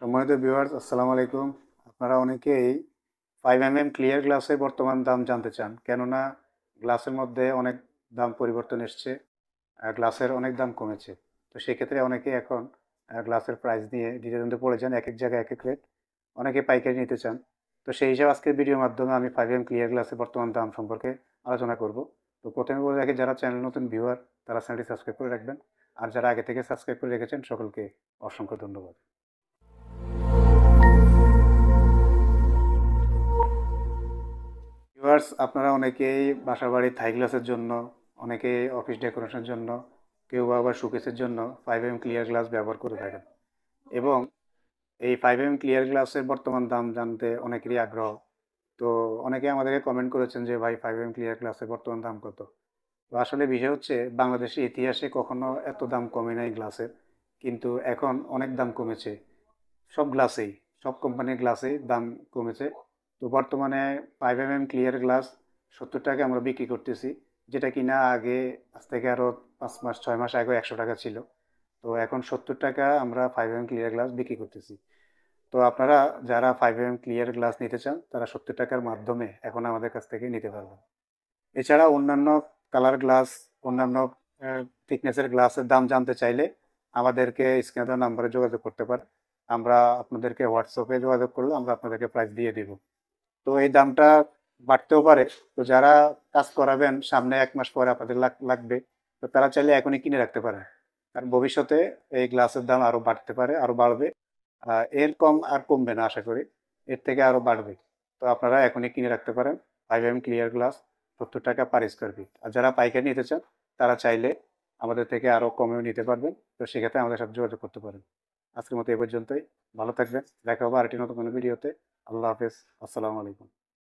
সম্মানিত ভিউয়ার্স, আসসালামু আলাইকুম। আপনারা অনেকেই 5 ক্লিয়ার গ্লাসের বর্তমান দাম জানতে চান, কেননা গ্লাসের মধ্যে অনেক দাম পরিবর্তন এসছে। গ্লাসের অনেক দাম কমেছে। তো সেক্ষেত্রে অনেকে এখন গ্লাসের প্রাইস নিয়ে দ্বিধাদ্বন্দ্বে পড়ে যান, এক এক জায়গায় এক এক রেট। অনেকে পাইকারি নিতে চান। তো সেই হিসাবে আজকের ভিডিওর মাধ্যমে আমি 5 ক্লিয়ার গ্লাসের বর্তমান দাম সম্পর্কে আলোচনা করব। তো প্রথমে বলে রাখি, যারা চ্যানেল নতুন ভিউয়ার তারা চ্যানেলটি সাবস্ক্রাইব করে রাখবেন। আর যারা আগে থেকে সাবস্ক্রাইব করে রেখেছেন সকলকে অসংখ্য ধন্যবাদ। ভিউয়ার্স, আপনারা অনেকেই বাসাবাড়ির থাই গ্লাসের জন্য, অনেকেই অফিস ডেকোরেশনের জন্য, কেউ বা আবার শোকেসের জন্য 5 ক্লিয়ার গ্লাস ব্যবহার করে থাকেন। এবং এই 5 ক্লিয়ার গ্লাসের বর্তমান দাম জানতে অনেকেরই আগ্রহ। তো অনেকে আমাদেরকে কমেন্ট করেছেন যে ভাই, 5 ক্লিয়ার গ্লাসের বর্তমান দাম কত। তো আসলে বিষয় হচ্ছে, বাংলাদেশের ইতিহাসে কখনো এত দাম কমে নাই গ্লাসের, কিন্তু এখন অনেক দাম কমেছে। সব গ্লাসেই, সব কোম্পানির গ্লাসেই দাম কমেছে। তো বর্তমানে 5 ক্লিয়ার গ্লাস 70 টাকা আমরা বিক্রি করতেছি, যেটা কিনা আগে, আজ থেকে আরও 5 মাস 6 মাস আগে 100 টাকা ছিল। তো এখন 70 টাকা আমরা 5 ক্লিয়ার গ্লাস বিক্রি করতেছি। তো আপনারা যারা 5 ক্লিয়ার গ্লাস নিতে চান, তারা 70 টাকার মাধ্যমে এখন আমাদের কাছ থেকে নিতে পারবেন। এছাড়া অন্যান্য কালার গ্লাস, অন্যান্য থিকনেসের গ্লাসের দাম জানতে চাইলে আমাদেরকে স্ক্রিনে দেওয়া নাম্বারে যোগাযোগ করতে পারেন। আমরা আপনাদেরকে হোয়াটসঅ্যাপে যোগাযোগ করলে আমরা আপনাদেরকে প্রাইস দিয়ে দিব। তো এই দামটা বাড়তেও পারে। তো যারা কাজ করাবেন, সামনে 1 মাস পরে আপনাদের লাগবে, তো তারা চাইলে এখনই কিনে রাখতে পারে। কারণ ভবিষ্যতে এই গ্লাসের দাম আরও বাড়তে পারে, আরও বাড়বে। এর কম আর কমবে না আশা করি, এর থেকে আরও বাড়বে। তো আপনারা এখনই কিনে রাখতে পারেন 5 ক্লিয়ার গ্লাস, 70 টাকা পার স্কোয়ার ফিট। আর যারা পাইকারি নিতে চান, তারা চাইলে আমাদের থেকে আরও কমেও নিতে পারবেন। তো সেক্ষেত্রে আমাদের সাথে যোগাযোগ করতে পারেন। আজকের মতো এ পর্যন্তই। ভালো থাকবেন, দেখা হবে আরেকটি নতুন কোনো ভিডিওতে। আল্লাহ হাফেজ, আসসালামু আলাইকুম।